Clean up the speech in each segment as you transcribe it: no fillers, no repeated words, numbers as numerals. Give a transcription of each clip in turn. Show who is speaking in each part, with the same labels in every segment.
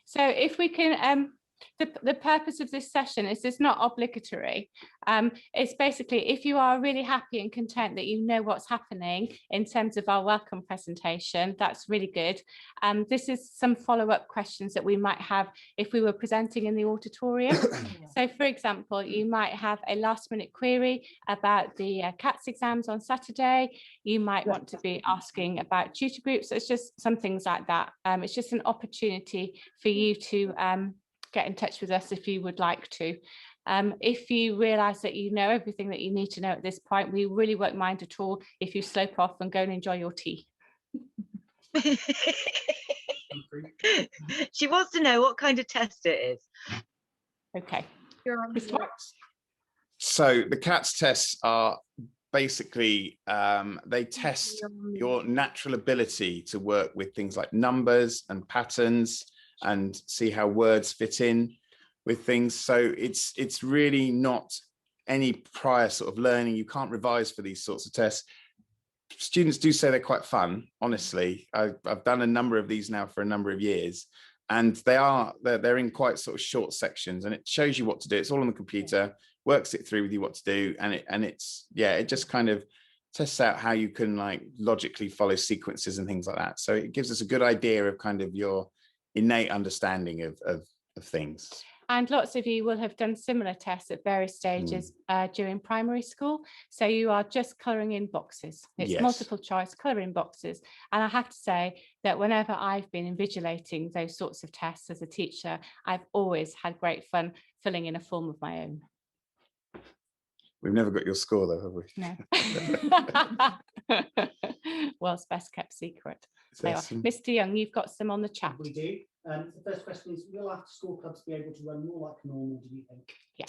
Speaker 1: So if we can, the purpose of this session is it's not obligatory. It's basically if you are really happy and content that you know what's happening in terms of our welcome presentation, that's really good. This is some follow-up questions that we might have if we were presenting in the auditorium. So for example, you might have a last minute query about the CATS exams on Saturday. You might want to be asking about tutor groups. It's just some things like that. It's just an opportunity for you to get in touch with us if you would like to. If you realise that you know everything that you need to know at this point, we really won't mind at all if you slope off and go and enjoy your tea.
Speaker 2: She wants to know what kind of test it is.
Speaker 1: Okay.
Speaker 3: So the CATS tests are basically, they test your natural ability to work with things like numbers and patterns and see how words fit in with things. So it's really not any prior sort of learning. You can't revise for these sorts of tests. Students do say they're quite fun, honestly. I've done a number of these now for a number of years, and they're in quite sort of short sections, and it shows you what to do. It's all on the computer, works it through with you what to do, and it just kind of tests out how you can like logically follow sequences and things like that. So it gives us a good idea of kind of your innate understanding of things.
Speaker 1: And lots of you will have done similar tests at various stages during primary school. So you are just colouring in boxes. It's multiple choice, colour in boxes. And I have to say that whenever I've been invigilating those sorts of tests as a teacher, I've always had great fun filling in a form of my own.
Speaker 3: We've never got your score though, have
Speaker 1: we? No. Well, it's best kept secret. Mr. Young, you've got some on the chat.
Speaker 4: We do. The first question is, will after school clubs be able to run more like normal, do you think?
Speaker 1: Yeah.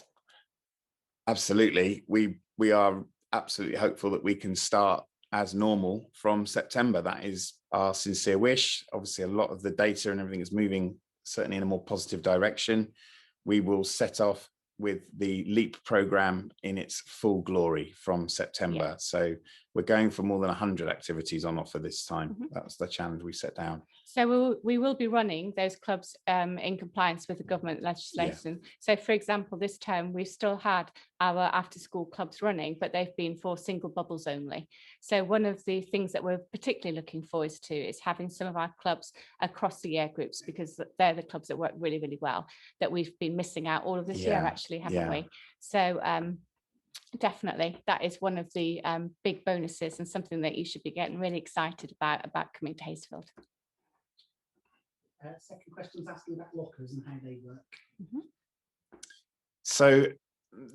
Speaker 3: Absolutely. We are absolutely hopeful that we can start as normal from September. That is our sincere wish. Obviously, a lot of the data and everything is moving certainly in a more positive direction. We will set off with the LEAP program in its full glory from September. So we're going for more than 100 activities on offer this time. That's the challenge we set down.
Speaker 1: So we will be running those clubs in compliance with the government legislation. So for example, this term we've still had our after school clubs running, but they've been for single bubbles only. So one of the things that we're particularly looking forward to is having some of our clubs across the year groups, because they're the clubs that work really, really well, that we've been missing out all of this year actually, haven't we? So definitely that is one of the big bonuses and something that you should be getting really excited about coming to Hazefield.
Speaker 4: Second question is asking about lockers and how they work.
Speaker 3: So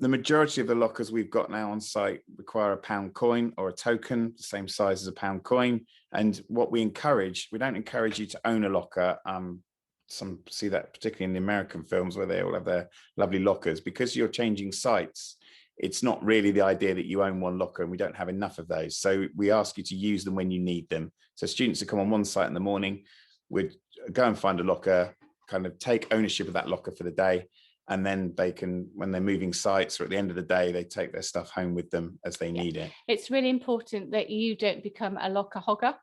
Speaker 3: the majority of the lockers we've got now on site require a pound coin or a token, the same size as a pound coin. And what we don't encourage you to own a locker. Some see that particularly in the American films where they all have their lovely lockers. Because you're changing sites, it's not really the idea that you own one locker, and we don't have enough of those. So we ask you to use them when you need them. So students who come on one site in the morning would go and find a locker, kind of take ownership of that locker for the day, and then they can, when they're moving sites or at the end of the day, they take their stuff home with them as they need it.
Speaker 1: It's really important that you don't become a locker hogger,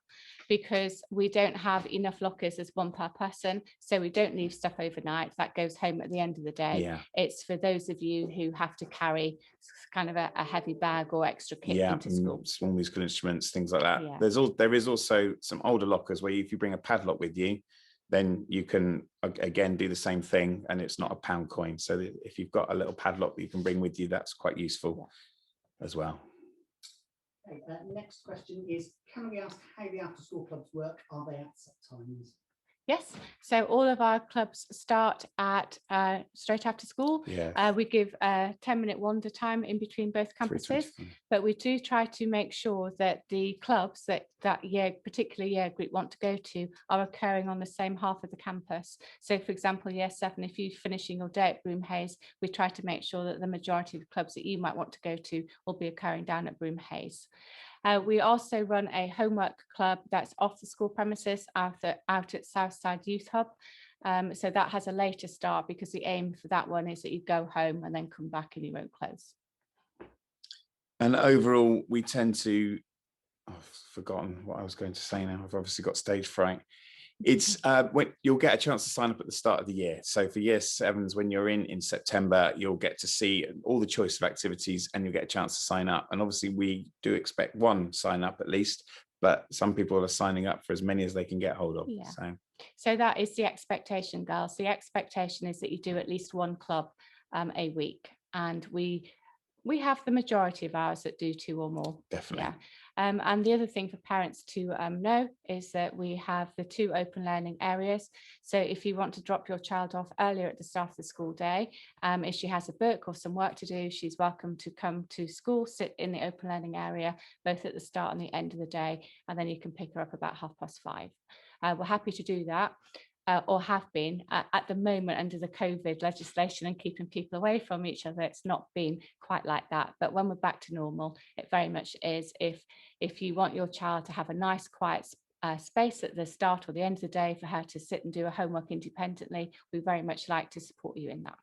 Speaker 1: because we don't have enough lockers as one per person, so we don't leave stuff overnight. That goes home at the end of the day. It's for those of you who have to carry kind of a heavy bag or extra kit into school.
Speaker 3: Small musical instruments, things like that. There is also some older lockers where if you bring a padlock with you, then you can again do the same thing, and it's not a pound coin. So if you've got a little padlock that you can bring with you, that's quite useful as well.
Speaker 4: Okay, next question is, can we ask how the after school clubs work? Are they at set times?
Speaker 1: Yes, so all of our clubs start at straight after school. We give a 10-minute wander time in between both campuses, but we do try to make sure that the clubs that particular year group want to go to are occurring on the same half of the campus. So for example, year 7, if you're finishing your day at Broomhays, we try to make sure that the majority of the clubs that you might want to go to will be occurring down at Broomhays. We also run a homework club that's off the school premises out at Southside Youth Hub. So that has a later start, because the aim for that one is that you go home and then come back in your own clothes.
Speaker 3: And overall, we tend to, I've forgotten what I was going to say now. I've obviously got stage fright. It's when you'll get a chance to sign up at the start of the year. So for year sevens, when you're in September, you'll get to see all the choice of activities and you'll get a chance to sign up. And obviously we do expect one sign up at least, but some people are signing up for as many as they can get hold of.
Speaker 1: Yeah.
Speaker 3: So
Speaker 1: that is the expectation, girls. The expectation is that you do at least one club a week, and we have the majority of ours that do 2 or more.
Speaker 3: Definitely.
Speaker 1: Yeah. And the other thing for parents to know is that we have the 2 open learning areas. So if you want to drop your child off earlier at the start of the school day, if she has a book or some work to do, she's welcome to come to school, sit in the open learning area, both at the start and the end of the day, and then you can pick her up about 5:30. We're happy to do that. Or have been at the moment under the COVID legislation and keeping people away from each other. It's not been quite like that. But when we're back to normal, it very much is. If you want your child to have a nice quiet space at the start or the end of the day for her to sit and do her homework independently, we very much like to support you in that.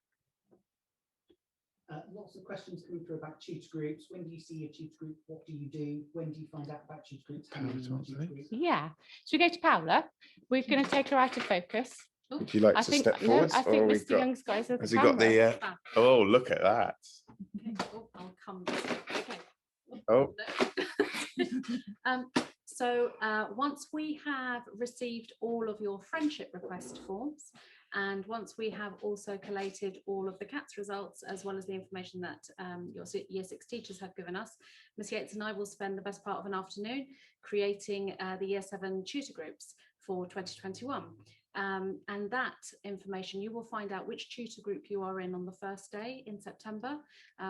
Speaker 4: Lots of questions coming through about tutor groups. When do you see a tutor group? What do you do? When do you find out about tutor groups? How many are in tutor groups?
Speaker 1: Yeah. Should we go to Paola? We're going to take her out of focus.
Speaker 3: Would you like to step forward?
Speaker 1: I think Mr. Young's got his other
Speaker 3: Has he got the? Oh, look at that!
Speaker 5: Okay. Oh, I'll come. Okay.
Speaker 3: Oh.
Speaker 5: So once we have received all of your friendship request forms, and once we have also collated all of the CATS results, as well as the information that your Year 6 teachers have given us, Ms. Yates and I will spend the best part of an afternoon creating the Year 7 tutor groups for 2021. And that information, you will find out which tutor group you are in on the first day in September.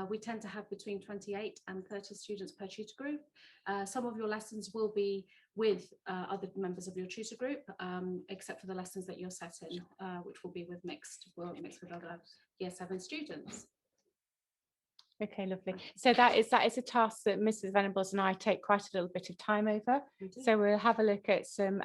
Speaker 5: We tend to have between 28 and 30 students per tutor group. Some of your lessons will be with other members of your tutor group, except for the lessons that you're set in, which will be mixed with other Year 7 students.
Speaker 1: Okay, lovely. So that is a task that Mrs. Venables and I take quite a little bit of time over. So we'll have a look at some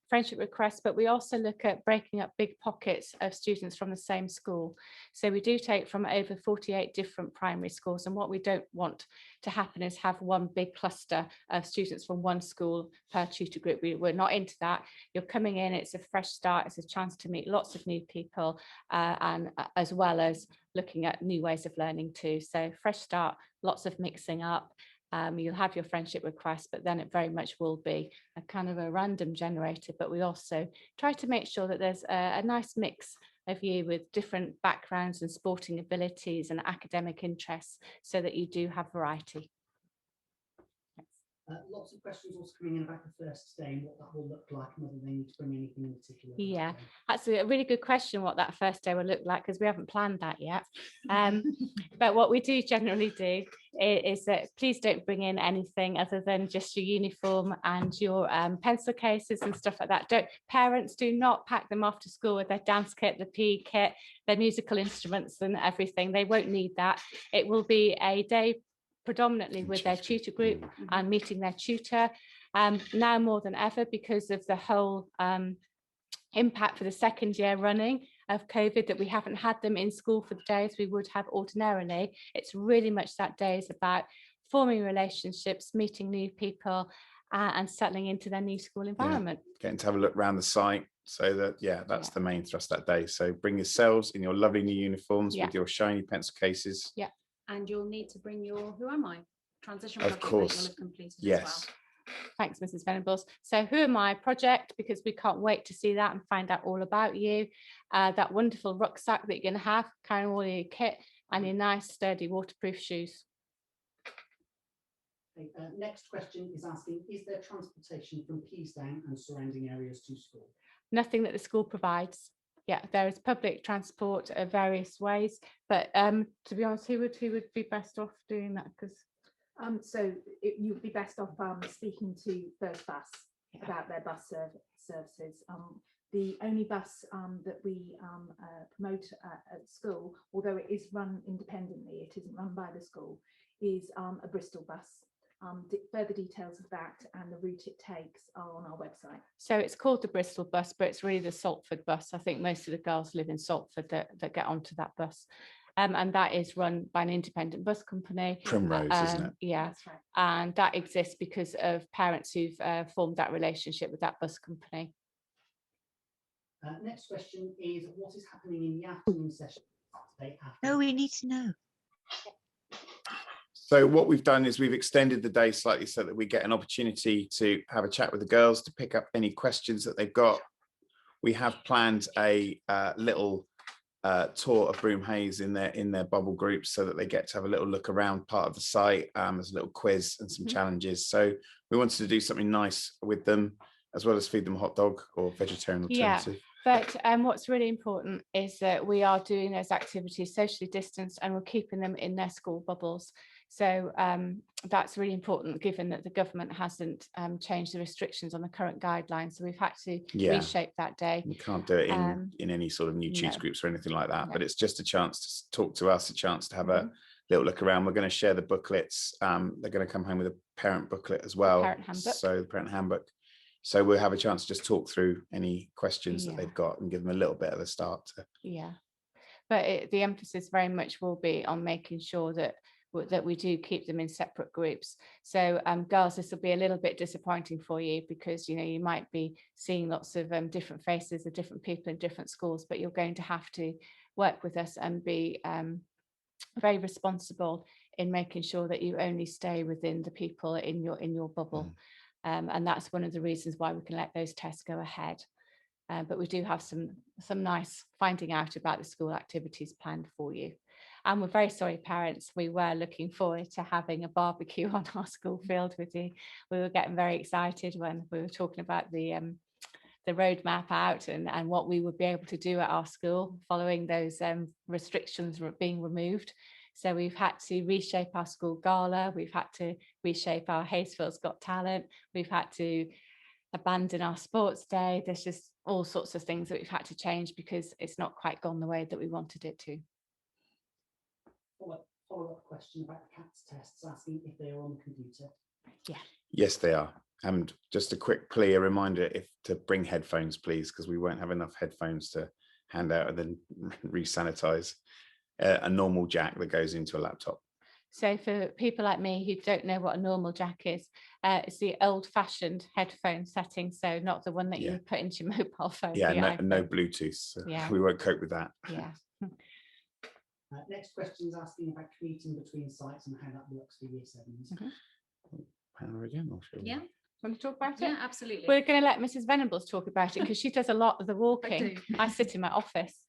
Speaker 1: friendship requests, but we also look at breaking up big pockets of students from the same school. So we do take from over 48 different primary schools, and what we don't want to happen is have one big cluster of students from one school per tutor group. We're not into that. You're coming in, it's a fresh start, it's a chance to meet lots of new people, and as well as looking at new ways of learning too. So fresh start, lots of mixing up. You'll have your friendship request, but then it very much will be a kind of a random generator. But we also try to make sure that there's a nice mix of you with different backgrounds and sporting abilities and academic interests, so that you do have variety.
Speaker 4: Lots of questions also coming in about the first day and what that will look like, and whether they need to bring anything in particular.
Speaker 1: Yeah, that's a really good question, what that first day will look like, because we haven't planned that yet. But what we do generally do is that please don't bring in anything other than just your uniform and your pencil cases and stuff like that. Parents do not pack them off to school with their dance kit, the PE kit, their musical instruments and everything. They won't need that. It will be a day predominantly with their tutor group and meeting their tutor. Now more than ever, because of the whole impact for the second year running of COVID, that we haven't had them in school for the days we would have ordinarily. It's really much that day is about forming relationships, meeting new people, and settling into their new school environment.
Speaker 3: Yeah. Getting to have a look around the site. So that, that's the main thrust that day. So bring yourselves in your lovely new uniforms with your shiny pencil cases.
Speaker 5: Yeah. And you'll need to bring your Who Am I transition
Speaker 3: project
Speaker 5: that you'll have completed as well.
Speaker 1: Thanks, Mrs. Venables. So Who Am I project, because we can't wait to see that and find out all about you. That wonderful rucksack that you're going to have, carrying all your kit, and your nice sturdy waterproof shoes.
Speaker 4: Okay, next question is asking, is there transportation from Peasdown and surrounding areas to school?
Speaker 1: Nothing that the school provides. Yeah, there is public transport of various ways, but to be honest, who would be best off doing that? Because
Speaker 6: you'd be best off speaking to First Bus about their bus services. The only bus that we promote at school, although it is run independently, it isn't run by the school, is a Bristol bus. Further details of that and the route it takes are on our website.
Speaker 1: So it's called the Bristol bus, but it's really the Salford bus. I think most of the girls live in Salford that get onto that bus. And that is run by an independent bus company.
Speaker 3: Primrose, isn't it?
Speaker 1: Yeah,
Speaker 6: that's right.
Speaker 1: And that exists because of parents who've formed that relationship with that bus company.
Speaker 4: Next question is, what is happening in the afternoon session Saturday after?
Speaker 2: No, we need to know.
Speaker 3: So what we've done is we've extended the day slightly so that we get an opportunity to have a chat with the girls, to pick up any questions that they've got. We have planned a little tour of Broomhays in their bubble groups, so that they get to have a little look around part of the site. There's a little quiz and some challenges. So we wanted to do something nice with them, as well as feed them a hot dog or vegetarian alternative.
Speaker 1: But what's really important is that we are doing those activities socially distanced, and we're keeping them in their school bubbles. So that's really important, given that the government hasn't changed the restrictions on the current guidelines. So we've had to reshape that day.
Speaker 3: We can't do it in any sort of new tutor groups or anything like that, but it's just a chance to talk to us, a chance to have a little look around. We're going to share the booklets. They're going to come home with a parent booklet as well. So the parent handbook. So we'll have a chance to just talk through any questions that they've got and give them a little bit of a start.
Speaker 1: But the emphasis very much will be on making sure that we do keep them in separate groups. So girls, this will be a little bit disappointing for you, because you might be seeing lots of different faces of different people in different schools, but you're going to have to work with us and be very responsible in making sure that you only stay within the people in your bubble. And that's one of the reasons why we can let those tests go ahead. But we do have some nice finding out about the school activities planned for you. And we're very sorry, parents, we were looking forward to having a barbecue on our school field with you. We were getting very excited when we were talking about the roadmap out and what we would be able to do at our school following those restrictions being removed. So we've had to reshape our school gala. We've had to reshape our Hayesfield's Got Talent. We've had to abandon our sports day. There's just all sorts of things that we've had to change because it's not quite gone the way that we wanted it to.
Speaker 4: Follow-up question about the CATS tests, asking if they are on the computer.
Speaker 3: Yes, they are. And just a quick plea, a reminder to bring headphones, please, because we won't have enough headphones to hand out and then re-sanitize. A normal jack that goes into a laptop.
Speaker 1: So for people like me who don't know what a normal jack is, it's the old-fashioned headphone setting, so not the one that you would put into your mobile phone.
Speaker 3: No Bluetooth. So we won't cope with that.
Speaker 4: Next question is asking about commuting between sites and how that works for year 7s.
Speaker 3: Hannah again, or shall we?
Speaker 1: Want to talk about it?
Speaker 5: Yeah, absolutely.
Speaker 1: We're going to let Mrs. Venables talk about it because she does a lot of the walking. I sit in my office.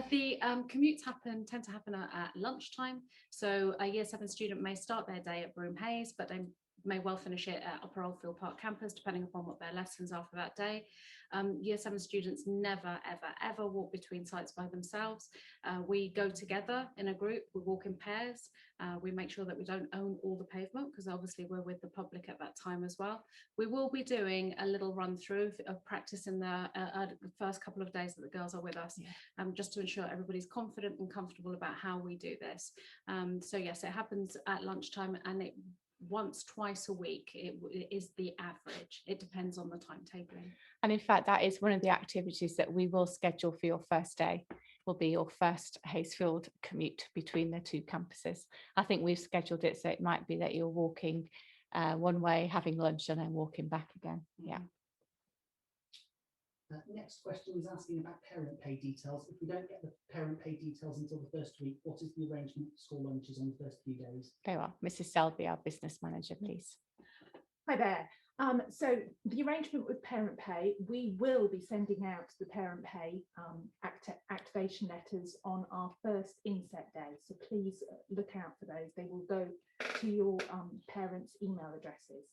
Speaker 5: The commutes tend to happen at lunchtime. So a year 7 student may start their day at Broomhays, but they may well finish it at Upper Oldfield Park campus, depending upon what their lessons are for that day. Year 7 students never, ever walk between sites by themselves. We go together in a group, we walk in pairs. We make sure that we don't own all the pavement, because obviously we're with the public at that time as well. We will be doing a little run through of practice in the first couple of days that the girls are with us, just to ensure everybody's confident and comfortable about how we do this. So yes, it happens at lunchtime, and it twice a week it is the average. It depends on the timetabling.
Speaker 1: And in fact, that is one of the activities that we will schedule for your first day. Will be your first Hayesfield commute between the 2 campuses. I think we've scheduled it so it might be that you're walking one way, having lunch, and then walking back again.
Speaker 4: Next question is asking about parent pay details. If we don't get the parent pay details until the first week, what is the arrangement for school lunches on the first few days?
Speaker 1: There are. Mrs. Selby, our business manager, please.
Speaker 6: Hi there. So the arrangement with parent pay, we will be sending out the parent pay activation letters on our first inset day. So please look out for those. They will go to your parents' email addresses.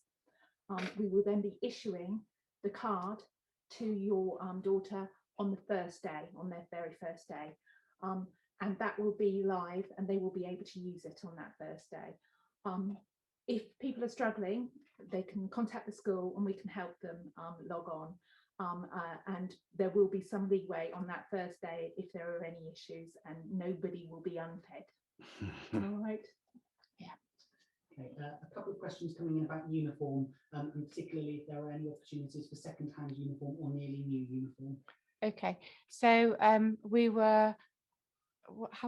Speaker 6: We will then be issuing the card to your daughter on the first day, on their very first day. And that will be live, and they will be able to use it on that first day. If people are struggling, they can contact the school and we can help them log on. And there will be some leeway on that first day if there are any issues, and nobody will be unfed. All right.
Speaker 4: Okay, a couple of questions coming in about uniform, and particularly if there are any opportunities for second-hand uniform or nearly new uniform.
Speaker 1: Okay, so how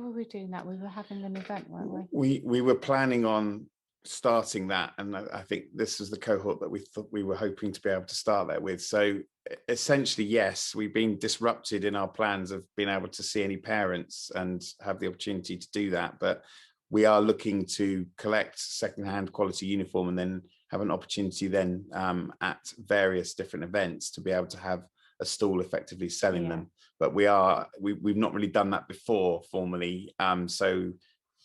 Speaker 1: were we doing that? We were having an event, weren't we?
Speaker 3: We were planning on starting that, and I think this was the cohort that we thought we were hoping to be able to start that with. So essentially, yes, we've been disrupted in our plans of being able to see any parents and have the opportunity to do that. But we are looking to collect secondhand quality uniform and then have an opportunity then at various different events to be able to have a stall effectively selling them. But we've not really done that before formally. So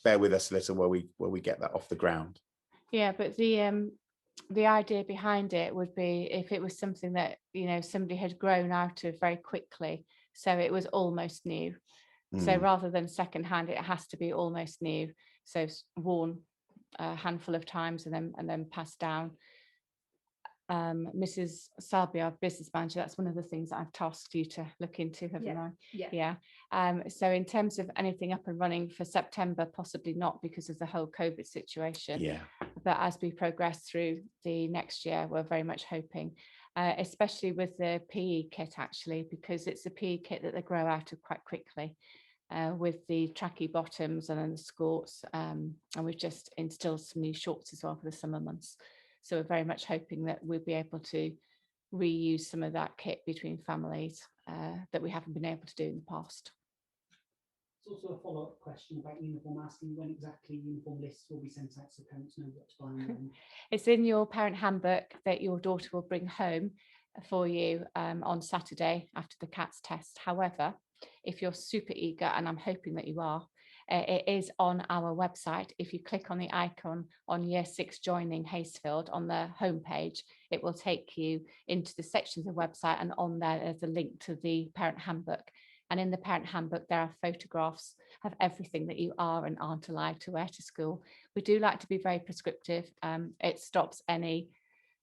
Speaker 3: bear with us a little while we get that off the ground.
Speaker 1: Yeah, but the idea behind it would be if it was something that, you know, somebody had grown out of very quickly, so it was almost new. So rather than secondhand, it has to be almost new, so worn a handful of times and then passed down. Mrs. Selby, our business manager, that's one of the things that I've tasked you to look into, haven't I? Yeah. So in terms of anything up and running for September, possibly not because of the whole COVID situation.
Speaker 3: Yeah.
Speaker 1: But as we progress through the next year, we're very much hoping, especially with the PE kit, actually, because it's a PE kit that they grow out of quite quickly. With the tracky bottoms and then the skirts, and we've just instilled some new shorts as well for the summer months. So we're very much hoping that we'll be able to reuse some of that kit between families that we haven't been able to do in the past.
Speaker 4: There's also a follow-up question about uniform, asking when exactly uniform lists will be sent out so parents know what to buy and when.
Speaker 1: It's in your parent handbook that your daughter will bring home for you on Saturday after the CATS test. However, if you're super eager, and I'm hoping that you are, it is on our website. If you click on the icon on Year 6 Joining Hastefield on the homepage, it will take you into the sections of the website, and on there there's a link to the parent handbook. And in the parent handbook, there are photographs of everything that you are and aren't allowed to wear to school. We do like to be very prescriptive. It stops any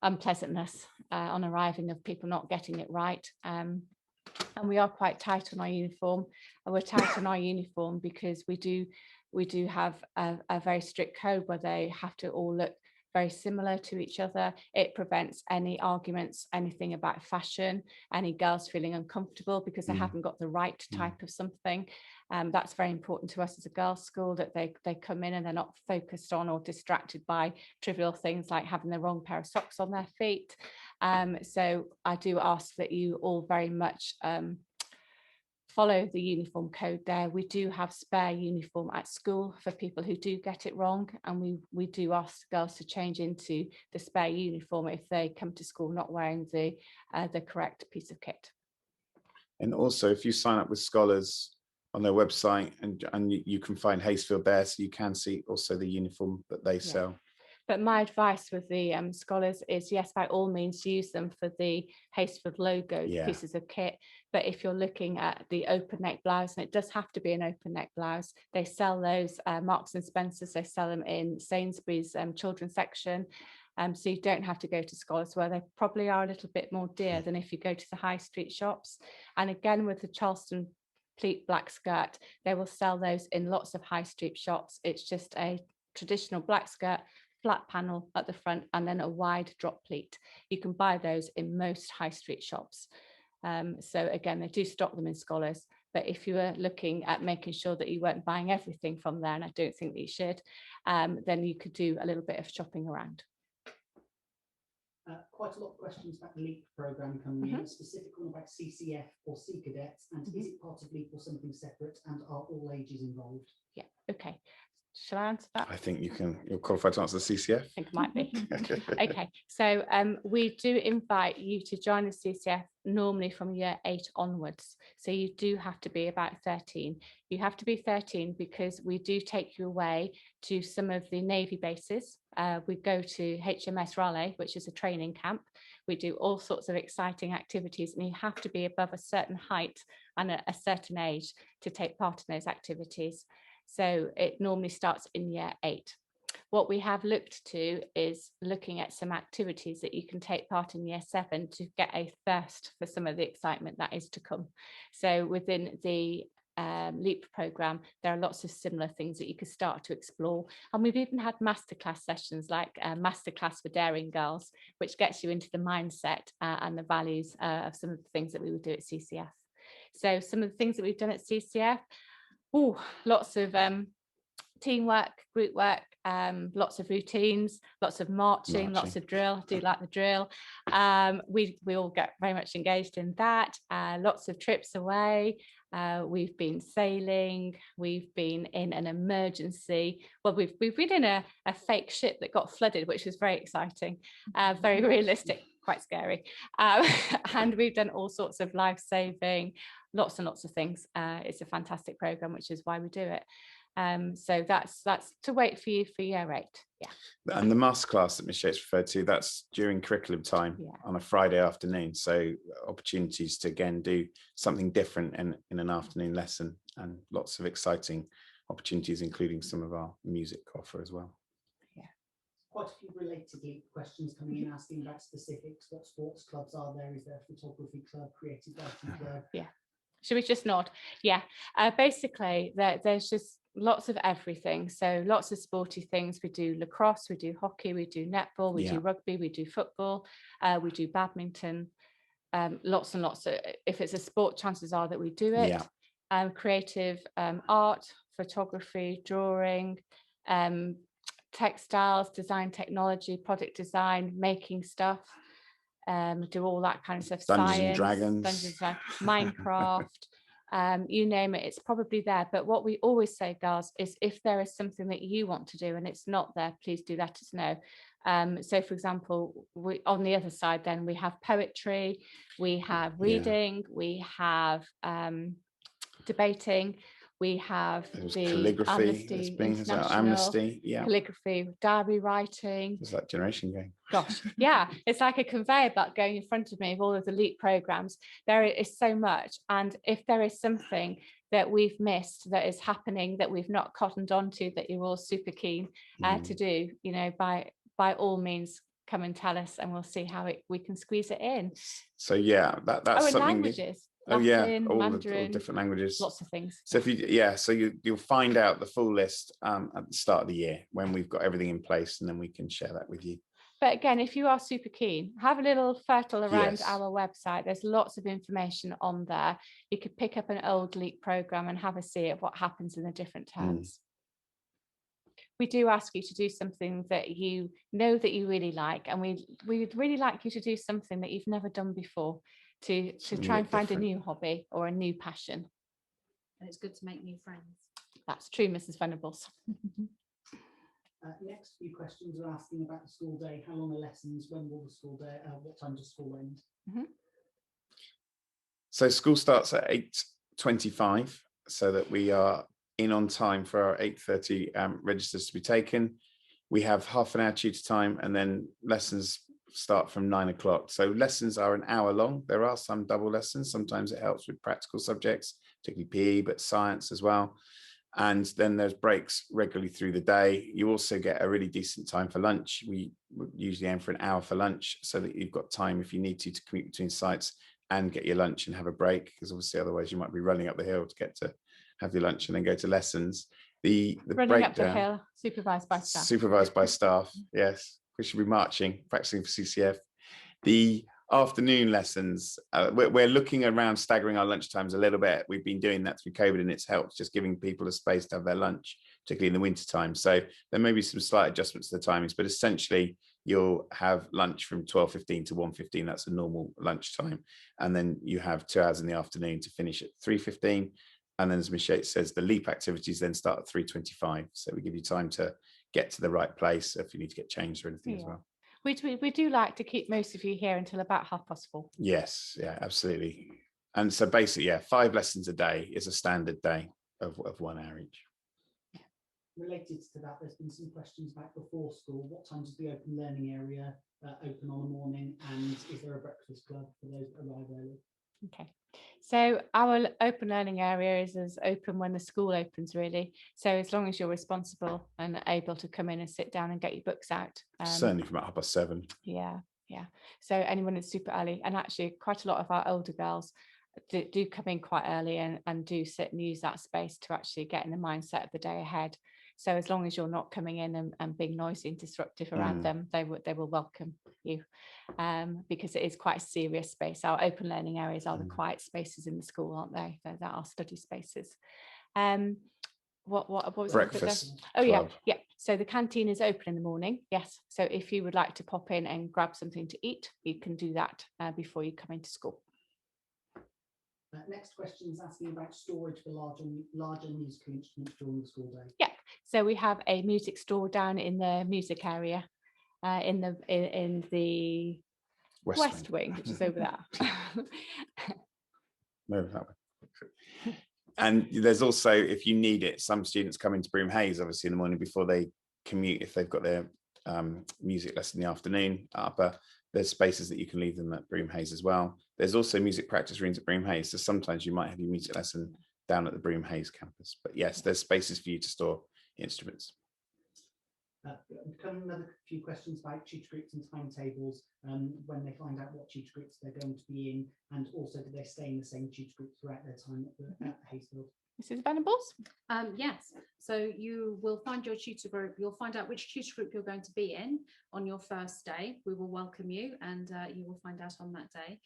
Speaker 1: unpleasantness on arriving of people not getting it right. And we are quite tight on our uniform. We're tight on our uniform because we do have a very strict code where they have to all look very similar to each other. It prevents any arguments, anything about fashion, any girls feeling uncomfortable because they haven't got the right type of something. That's very important to us as a girls' school, that they come in and they're not focused on or distracted by trivial things like having the wrong pair of socks on their feet. So I do ask that you all very much follow the uniform code there. We do have spare uniform at school for people who do get it wrong, and we do ask girls to change into the spare uniform if they come to school not wearing the correct piece of kit.
Speaker 3: And also, if you sign up with Scholars on their website, and you can find Hastefield there, so you can see also the uniform that they sell.
Speaker 1: But my advice with the Scholars is, yes, by all means, use them for the Hastefield logo pieces of kit. But if you're looking at the open neck blouse, and it does have to be an open neck blouse, they sell those Marks and Spencers. They sell them in Sainsbury's children's section. So you don't have to go to Scholars, where they probably are a little bit more dear than if you go to the high street shops. And again, with the Charleston pleat black skirt, they will sell those in lots of high street shops. It's just a traditional black skirt, flat panel at the front, and then a wide drop pleat. You can buy those in most high street shops. So again, they do stock them in Scholars, but if you were looking at making sure that you weren't buying everything from there, and I don't think that you should, then you could do a little bit of shopping around.
Speaker 4: Quite a lot of questions about the LEAP programme coming in, a specific one about CCF or C Cadets, and is it part of LEAP or something separate, and are all ages involved?
Speaker 1: Yeah, okay. Shall I answer that?
Speaker 3: I think you're qualified to answer the CCF.
Speaker 1: I think it might be. Okay, so we do invite you to join the CCF normally from year 8 onwards. So you do have to be about 13. You have to be 13 because we do take you away to some of the Navy bases. We go to HMS Raleigh, which is a training camp. We do all sorts of exciting activities, and you have to be above a certain height and a certain age to take part in those activities. So it normally starts in year 8. What we have looked to is looking at some activities that you can take part in year 7 to get a thirst for some of the excitement that is to come. So within the LEAP programme, there are lots of similar things that you could start to explore. And we've even had masterclass sessions like Masterclass for Daring Girls, which gets you into the mindset and the values of some of the things that we would do at CCF. So some of the things that we've done at CCF, lots of teamwork, group work, lots of routines, lots of marching, lots of drill. I do like the drill. We all get very much engaged in that. Lots of trips away. We've been sailing. We've been in an emergency. Well, we've been in a fake ship that got flooded, which was very exciting, very realistic, quite scary. And we've done all sorts of life saving, lots and lots of things. It's a fantastic program, which is why we do it. So that's to wait for you for year 8. Yeah.
Speaker 3: And the masterclass that Ms. Yates referred to, that's during curriculum time on a Friday afternoon. So opportunities to again do something different in an afternoon lesson, and lots of exciting opportunities, including some of our music offer as well.
Speaker 4: Yeah. Quite a few related questions coming in asking about specifics. What sports clubs are there? Is there a photography club, creative writing club?
Speaker 1: Yeah. Should we just nod? Yeah. Basically, there's just lots of everything. So lots of sporty things. We do lacrosse, we do hockey, we do netball, we do rugby, we do football, we do badminton. Lots and lots of, if it's a sport, chances are that we do it. Creative art, photography, drawing, textiles, design technology, product design, making stuff. Do all that kind of stuff.
Speaker 3: Dungeons
Speaker 1: Science,
Speaker 3: and Dragons,
Speaker 1: Dungeons and Minecraft, you name it, it's probably there. But what we always say, girls, is if there is something that you want to do and it's not there, please do let us know. So for example, on the other side, then we have poetry, we have reading, we have debating, we have the
Speaker 3: calligraphy, amnesty,
Speaker 1: calligraphy, diary writing.
Speaker 3: It's like generation game.
Speaker 1: Gosh, yeah, it's like a conveyor belt going in front of me of all of the LEAP programs. There is so much, and if there is something that we've missed that is happening that we've not cottoned onto that you're all super keen to do, you know, by all means come and tell us, and we'll see how we can squeeze it in.
Speaker 3: So yeah, that's something.
Speaker 1: Languages. Latin,
Speaker 3: all
Speaker 1: Mandarin,
Speaker 3: the different languages,
Speaker 1: lots of things.
Speaker 3: So if you'll find out the full list at the start of the year when we've got everything in place, and then we can share that with you.
Speaker 1: But again, if you are super keen, have a little fertile around our website. There's lots of information on there. You could pick up an old LEAP program and have a see at what happens in the different terms. We do ask you to do something that you know that you really like, and we'd really like you to do something that you've never done before, to try and find a new hobby or a new passion.
Speaker 5: And it's good to make new friends.
Speaker 1: That's true, Mrs. Venables.
Speaker 4: Next few questions are asking about the school day. How long are lessons? When will the school day? What time does school end?
Speaker 3: So school starts at 8:25, so that we are in on time for our 8:30 registers to be taken. We have half an hour tutor time, and then lessons start from 9 o'clock. So lessons are an hour long. There are some double lessons. Sometimes it helps with practical subjects, particularly PE, but science as well. And then there's breaks regularly through the day. You also get a really decent time for lunch. We usually aim for an hour for lunch, so that you've got time if you need to commute between sites and get your lunch and have a break, because obviously otherwise you might be running up the hill to get to have your lunch and then go to lessons. The
Speaker 1: running
Speaker 3: breakdown,
Speaker 1: up the hill, supervised by staff.
Speaker 3: Supervised by staff, yes. We should be marching, practicing for CCF. The afternoon lessons, we're looking around staggering our lunch times a little bit. We've been doing that through COVID, and it's helped just giving people a space to have their lunch, particularly in the winter time. So there may be some slight adjustments to the timings, but essentially you'll have lunch from 12:15 to 1:15. That's a normal lunch time. And then you have 2 hours in the afternoon to finish at 3:15. And then, as Ms. Yates says, the LEAP activities then start at 3:25. So we give you time to get to the right place if you need to get changed or anything as well.
Speaker 1: We do like to keep most of you here until about 4:30.
Speaker 3: Yes, yeah, absolutely. And so basically, 5 lessons a day is a standard day of 1 hour each.
Speaker 4: Related to that, there's been some questions about before school. What time does the open learning area open on a morning, and is there a breakfast club for those that arrive early?
Speaker 1: Okay, so our open learning area is as open when the school opens, really. So as long as you're responsible and able to come in and sit down and get your books out.
Speaker 3: Certainly from about 7:30.
Speaker 1: Yeah. So anyone is super early, and actually quite a lot of our older girls do come in quite early and do sit and use that space to actually get in the mindset of the day ahead. So as long as you're not coming in and being noisy and disruptive around them, they will welcome you, because it is quite a serious space. Our open learning areas are the quiet spaces in the school, aren't they? They're our study spaces. what was it?
Speaker 3: Breakfast
Speaker 1: Oh yeah,
Speaker 3: club.
Speaker 1: yeah. So the canteen is open in the morning. Yes. So if you would like to pop in and grab something to eat, you can do that before you come into school.
Speaker 4: Next question is asking about storage for larger musical instruments during the school day.
Speaker 1: Yeah. So we have a music store down in the music area, in the West Wing, which is over there.
Speaker 3: Move that way. And there's also, if you need it, some students come into Broomhays obviously in the morning before they commute, if they've got their music lesson in the afternoon upper. There's spaces that you can leave them at Broomhays as well. There's also music practice rooms at Broomhays, so sometimes you might have your music lesson down at the Broomhays campus. But yes, there's spaces for you to store instruments.
Speaker 4: Another few questions about tutor groups and timetables, when they find out what tutor groups they're going to be in, and also do they stay in the same tutor group throughout their time at Hayesfield?
Speaker 1: Mrs. Venables?
Speaker 5: Yes, so you will find your tutor group, you'll find out which tutor group you're going to be in on your first day. We will welcome you, and you will find out on that day.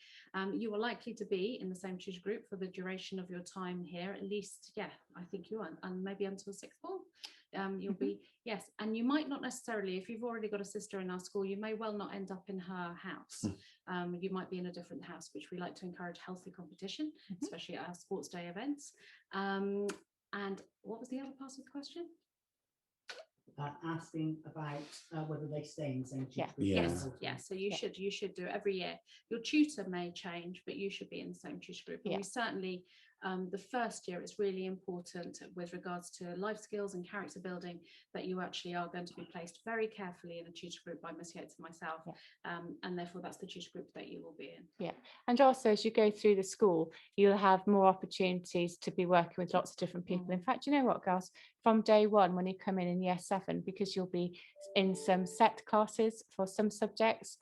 Speaker 5: You are likely to be in the same tutor group for the duration of your time here, at least, yeah, I think you are, and maybe until sixth form. You'll be, yes, and you might not necessarily, if you've already got a sister in our school, you may well not end up in her house. You might be in a different house, which we like to encourage healthy competition, especially at our sports day events. And what was the other part of the question?
Speaker 4: Asking about whether they stay in the same tutor group.
Speaker 5: Yes, yes. So you should do it every year. Your tutor may change, but you should be in the same tutor group. And we certainly, the first year, it's really important with regards to life skills and character building that you actually are going to be placed very carefully in a tutor group by Miss Yates and myself. And therefore that's the tutor group that you will be in. Yeah.
Speaker 1: And also as you go through the school, you'll have more opportunities to be working with lots of different people. In fact, you know what, girls, from day one, when you come in year 7, because you'll be in some set classes for some subjects,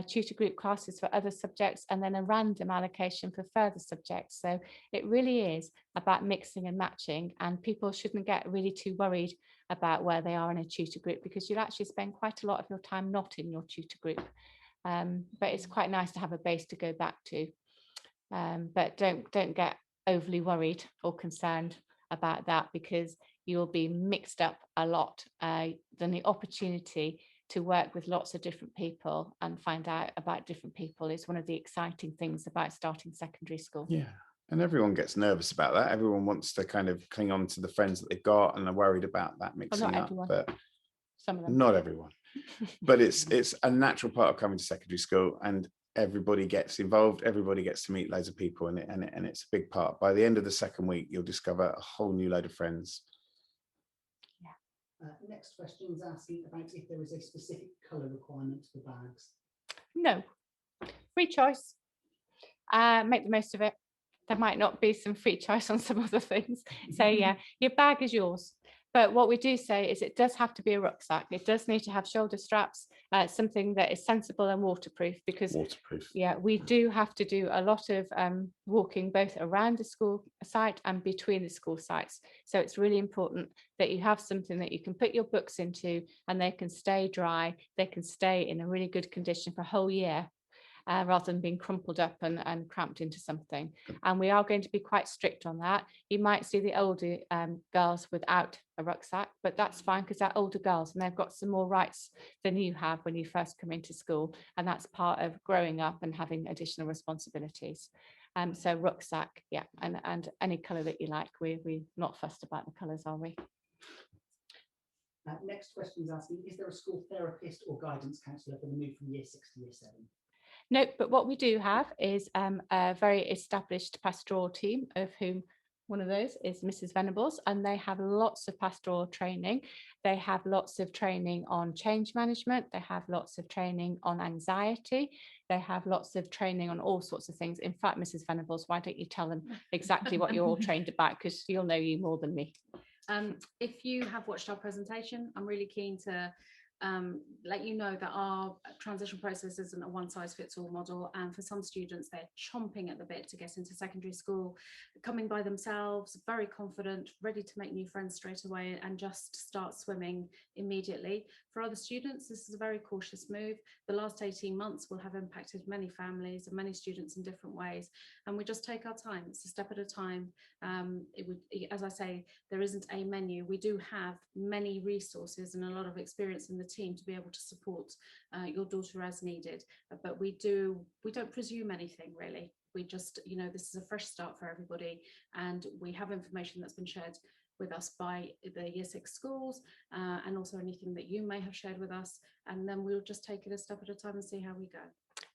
Speaker 1: tutor group classes for other subjects, and then a random allocation for further subjects. So it really is about mixing and matching, and people shouldn't get really too worried about where they are in a tutor group, because you'll actually spend quite a lot of your time not in your tutor group. But it's quite nice to have a base to go back to. But don't get overly worried or concerned about that, because you'll be mixed up a lot. Then the opportunity to work with lots of different people and find out about different people is one of the exciting things about starting secondary school.
Speaker 3: Yeah, and everyone gets nervous about that. Everyone wants to kind of cling on to the friends that they've got and are worried about that mixing up. But
Speaker 1: some of them.
Speaker 3: Not everyone. But it's a natural part of coming to secondary school, and everybody gets involved. Everybody gets to meet loads of people, and it's a big part. By the end of the second week, you'll discover a whole new load of friends.
Speaker 4: Next question is asking about if there is a specific colour requirement for bags.
Speaker 1: No, free choice. Make the most of it. There might not be some free choice on some other things. So yeah, your bag is yours. But what we do say is it does have to be a rucksack. It does need to have shoulder straps, something that is sensible and waterproof, because yeah, we do have to do a lot of walking both around the school site and between the school sites. So it's really important that you have something that you can put your books into and they can stay dry. They can stay in a really good condition for a whole year. Rather than being crumpled up and cramped into something. And we are going to be quite strict on that. You might see the older girls without a rucksack, but that's fine, because they're older girls and they've got some more rights than you have when you first come into school. And that's part of growing up and having additional responsibilities. So rucksack, yeah, and any colour that you like. We're not fussed about the colours, are we?
Speaker 4: Next question is asking, is there a school therapist or guidance counsellor for the move from year 6 to year 7?
Speaker 1: No, but what we do have is a very established pastoral team, of whom one of those is Mrs. Venables, and they have lots of pastoral training. They have lots of training on change management. They have lots of training on anxiety. They have lots of training on all sorts of things. In fact, Mrs. Venables, why don't you tell them exactly what you're all trained about, because you'll know you more than me.
Speaker 5: If you have watched our presentation, I'm really keen to let you know that our transition process isn't a one-size-fits-all model, and for some students they're chomping at the bit to get into secondary school, coming by themselves, very confident, ready to make new friends straight away and just start swimming immediately. For other students, this is a very cautious move. The last 18 months will have impacted many families and many students in different ways, and we just take our time. It's a step at a time. As I say, there isn't a menu. We do have many resources and a lot of experience in the team to be able to support your daughter as needed, but we don't presume anything really. We just, this is a fresh start for everybody, and we have information that's been shared with us by the Year 6 schools, and also anything that you may have shared with us, and then we'll just take it a step at a time and see how we go.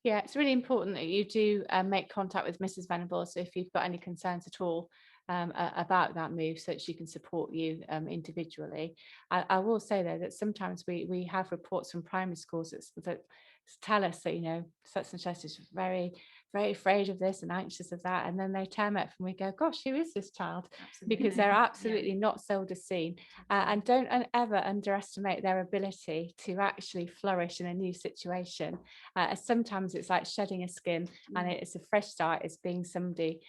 Speaker 1: Yeah, it's really important that you do make contact with Mrs. Venables if you've got any concerns at all about that move, so that she can support you individually. I will say though that sometimes we have reports from primary schools that tell us that such and such is very afraid of this and anxious of that, and then they turn up and we go, gosh, who is this child?
Speaker 5: Absolutely.
Speaker 1: Because they're absolutely not sold as seen, and don't ever underestimate their ability to actually flourish in a new situation. Sometimes it's like shedding a skin, and it's a fresh start. It's being somebody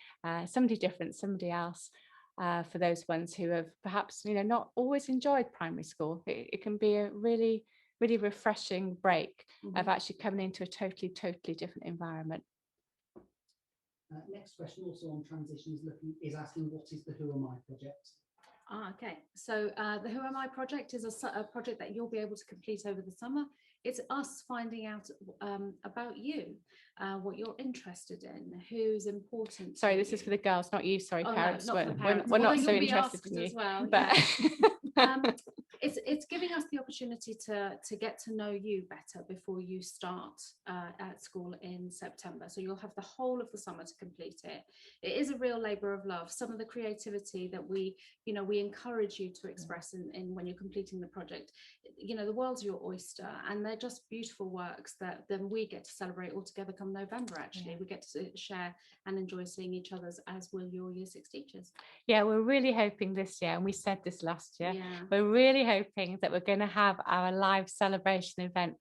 Speaker 1: different, somebody else. For those ones who have perhaps not always enjoyed primary school, it can be a really refreshing break of actually coming into a totally different environment.
Speaker 4: Next question, also on transition, is asking, what is the Who Am I project?
Speaker 5: Okay, so the Who Am I project is a project that you'll be able to complete over the summer. It's us finding out about you, what you're interested in, who's important.
Speaker 1: Sorry, this is for the girls, not you. Sorry,
Speaker 5: Oh,
Speaker 1: parents.
Speaker 5: no, not for the parents.
Speaker 1: We're
Speaker 5: Well,
Speaker 1: not
Speaker 5: then
Speaker 1: so
Speaker 5: you'll be
Speaker 1: interested
Speaker 5: asked
Speaker 1: in you.
Speaker 5: as well,
Speaker 1: But
Speaker 5: it's giving us the opportunity to get to know you better before you start at school in September. So you'll have the whole of the summer to complete it. It is a real labour of love. Some of the creativity that we encourage you to express in when you're completing the project, the world's your oyster, and they're just beautiful works that then we get to celebrate all together come November. Actually, we get to share and enjoy seeing each other's, as will your Year 6 teachers.
Speaker 1: Yeah, we're really hoping this year, and we said this last year, we're really hoping that we're going to have our live celebration event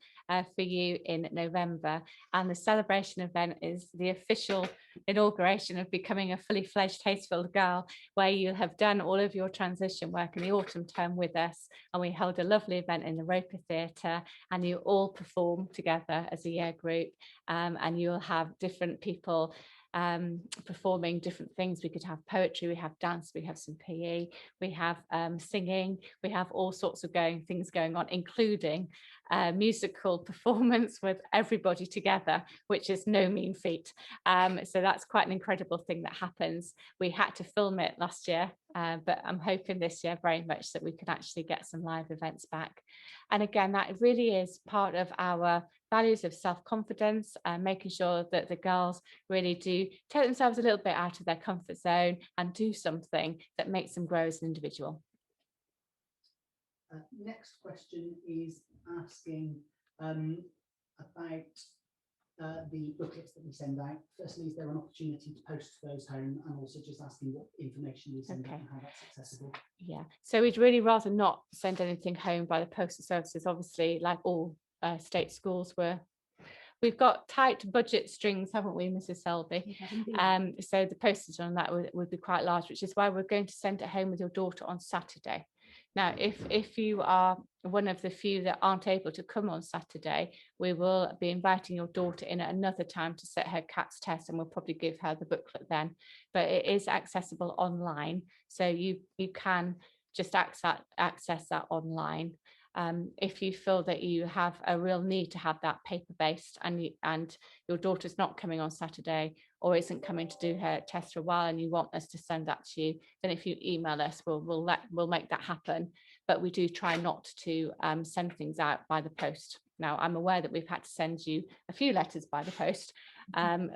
Speaker 1: for you in November, and the celebration event is the official inauguration of becoming a fully fledged Tasteful girl, where you have done all of your transition work in the autumn term with us, and we held a lovely event in the Roper Theatre, and you all perform together as a year group, and you'll have different people performing different things. We could have poetry, we have dance, we have some PE, we have singing, we have all sorts of things going on, including musical performance with everybody together, which is no mean feat. So that's quite an incredible thing that happens. We had to film it last year, but I'm hoping this year very much that we can actually get some live events back. And again, that really is part of our values of self-confidence, and making sure that the girls really do take themselves a little bit out of their comfort zone and do something that makes them grow as an individual.
Speaker 4: Next question is asking about the booklets that we send out. Firstly, is there an opportunity to post those home, and also just asking what information we send out and how that's accessible?
Speaker 1: Yeah, so we'd really rather not send anything home by the postal services, obviously, like all state schools we've got tight budget strings, haven't we, Mrs. Selby? So the postage on that would be quite large, which is why we're going to send it home with your daughter on Saturday. Now, if you are one of the few that aren't able to come on Saturday, we will be inviting your daughter in at another time to set her CATS test, and we'll probably give her the booklet then. But it is accessible online, so you can just access that online. If you feel that you have a real need to have that paper-based, and your daughter's not coming on Saturday or isn't coming to do her test for a while, and you want us to send that to you, then if you email us, we'll make that happen. But we do try not to send things out by the post. Now, I'm aware that we've had to send you a few letters by the post, and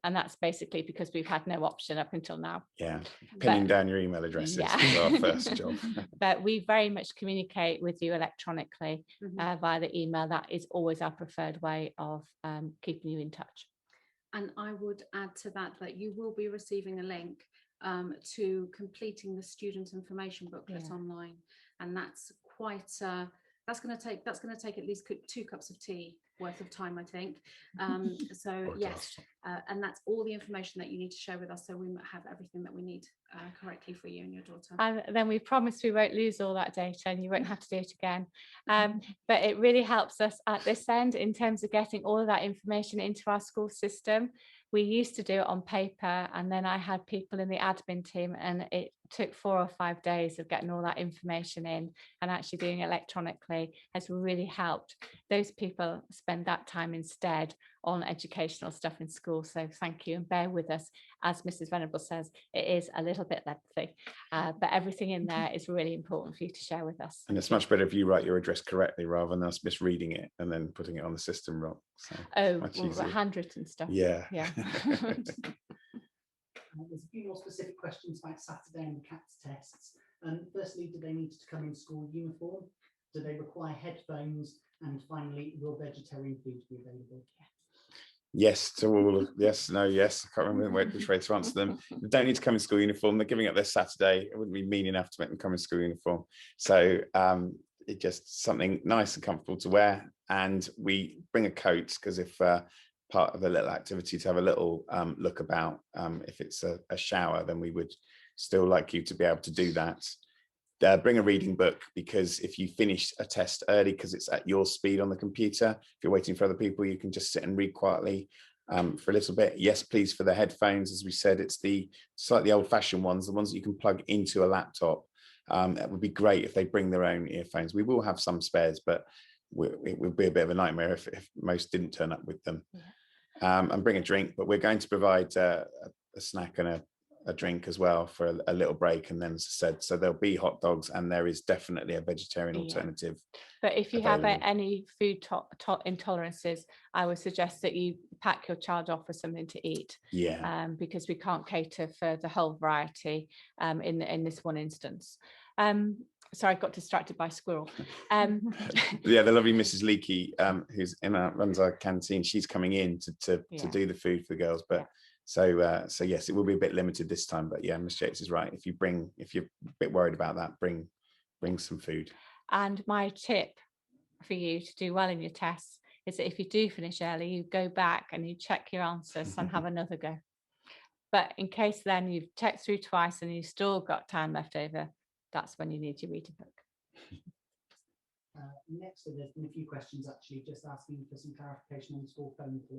Speaker 1: that's basically because we've had no option up until now.
Speaker 3: Yeah, pinning down your email addresses is our first job.
Speaker 1: But we very much communicate with you electronically via the email. That is always our preferred way of keeping you in touch.
Speaker 5: And I would add to that you will be receiving a link to completing the student information booklet online, and that's quite that's going to take at least 2 cups of tea worth of time, I think. So yes, and that's all the information that you need to share with us, so we have everything that we need correctly for you and your daughter.
Speaker 1: And then we promise we won't lose all that data and you won't have to do it again. But it really helps us at this end in terms of getting all of that information into our school system. We used to do it on paper, and then I had people in the admin team, and it took 4 or 5 days of getting all that information in, and actually doing it electronically has really helped. Those people spend that time instead on educational stuff in school. So thank you, and bear with us. As Mrs. Venable says, it is a little bit lengthy, but everything in there is really important for you to share with us.
Speaker 3: And it's much better if you write your address correctly rather than us misreading it and then putting it on the system wrong. So
Speaker 1: Oh,
Speaker 3: much
Speaker 1: well,
Speaker 3: easier.
Speaker 1: handwritten stuff.
Speaker 3: Yeah.
Speaker 1: Yeah.
Speaker 4: There's a few more specific questions about Saturday and the CATS tests. Firstly, do they need to come in school uniform? Do they require headphones? And finally, will vegetarian food be available?
Speaker 3: Yes to all of yes, no, yes. I can't remember which way to answer them. They don't need to come in school uniform. They're giving up their Saturday. It wouldn't be mean enough to make them come in school uniform. So it's just something nice and comfortable to wear. And we bring a coat because if part of a little activity to have a little look about, if it's a shower, then we would still like you to be able to do that. Bring a reading book, because if you finish a test early, because it's at your speed on the computer, if you're waiting for other people, you can just sit and read quietly for a little bit. Yes, please, for the headphones, as we said, it's the slightly old-fashioned ones, the ones that you can plug into a laptop. It would be great if they bring their own earphones. We will have some spares, but it would be a bit of a nightmare if most didn't turn up with them. Yeah. And bring a drink, but we're going to provide a snack and a drink as well for a little break, and then, as I said, so there'll be hot dogs, and there is definitely a vegetarian alternative.
Speaker 1: But if you
Speaker 3: available.
Speaker 1: have any food intolerances, I would suggest that you pack your child off with something to eat.
Speaker 3: Yeah.
Speaker 1: Because we can't cater for the whole variety in this one instance. Sorry, I got distracted by squirrel.
Speaker 3: Yeah, the lovely Mrs. Leakey, who's runs our canteen, she's coming in to do the food for the girls, but. Yeah. So yes, it will be a bit limited this time, but yeah, Miss Jakes is right. If you're a bit worried about that, bring some food. And
Speaker 1: my tip for you to do well in your tests is that if you do finish early, you go back and you check your answers and have another go. But in case then you've checked through twice and you've still got time left over, that's when you need your reading book.
Speaker 4: Next, there's been a few questions actually just asking for some clarification on school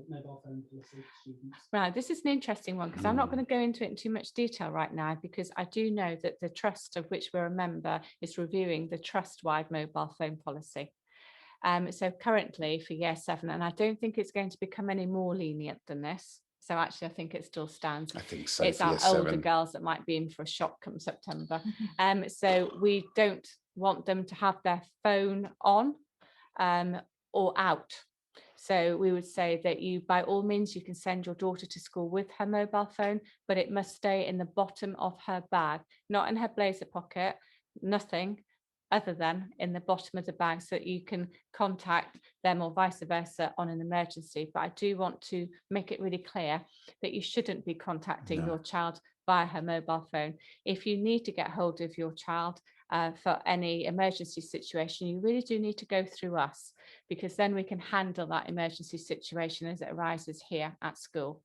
Speaker 4: mobile phone policy for students. Right, this is an interesting one because I'm not going to go into it in too much detail right now, because I do know that the trust of which we're a member is reviewing the trust-wide mobile phone policy. So currently for year 7, and I don't think it's going to become any more lenient than this. So actually, I think it still stands.
Speaker 3: I think so.
Speaker 1: It's our older girls that might be in for a shock come September. So we don't want them to have their phone on or out. So we would say that you, by all means, you can send your daughter to school with her mobile phone, but it must stay in the bottom of her bag, not in her blazer pocket, nothing other than in the bottom of the bag, so that you can contact them or vice versa on an emergency. But I do want to make it really clear that you shouldn't be contacting your child via her mobile phone. If you need to get hold of your child for any emergency situation, you really do need to go through us, because then we can handle that emergency situation as it arises here at school.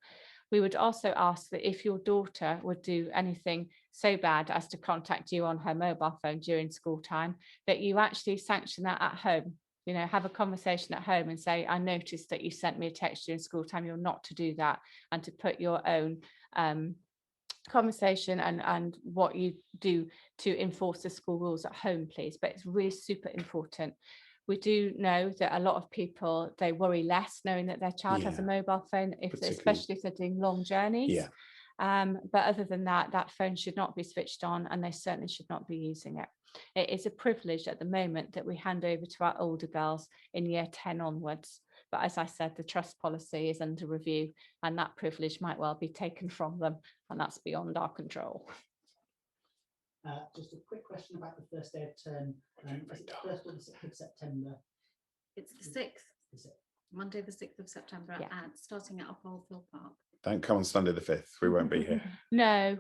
Speaker 1: We would also ask that if your daughter would do anything so bad as to contact you on her mobile phone during school time, that you actually sanction that at home. You know, have a conversation at home and say, I noticed that you sent me a text during school time, you're not to do that, and to put your own conversation and what you do to enforce the school rules at home, please. But it's really super important. We do know that a lot of people, they worry less knowing that their child has a mobile phone, especially if they're doing long journeys. But other than that, that phone should not be switched on, and they certainly should not be using it. It is a privilege at the moment that we hand over to our older girls in year 10 onwards. But as I said, the trust policy is under review, and that privilege might well be taken from them, and that's beyond our control.
Speaker 4: Just a quick question about the first day of term. Is it the 1st or the 6th of September?
Speaker 5: It's the 6th. Monday the 6th of September, and starting at Upholfield Park.
Speaker 3: Don't come on Sunday the 5th. We won't be here.
Speaker 1: No,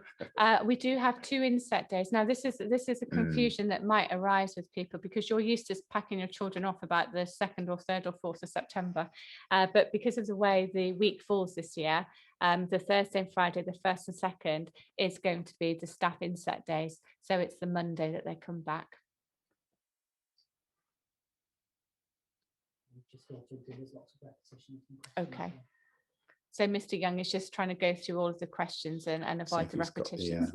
Speaker 1: we do have 2 inset days. Now, this is a confusion that might arise with people because you're used to packing your children off about the 2nd or 3rd or 4th of September. But because of the way the week falls this year, the Thursday and Friday, the 1st and 2nd, is going to be the staff inset days. So it's the Monday that they come back.
Speaker 4: Just go through, there's lots of repetitions and questions
Speaker 1: Okay.
Speaker 4: there.
Speaker 1: So Mr. Young is just trying to go through all of the questions and
Speaker 3: See
Speaker 1: avoid
Speaker 3: if
Speaker 1: the
Speaker 3: he's got
Speaker 1: repetitions.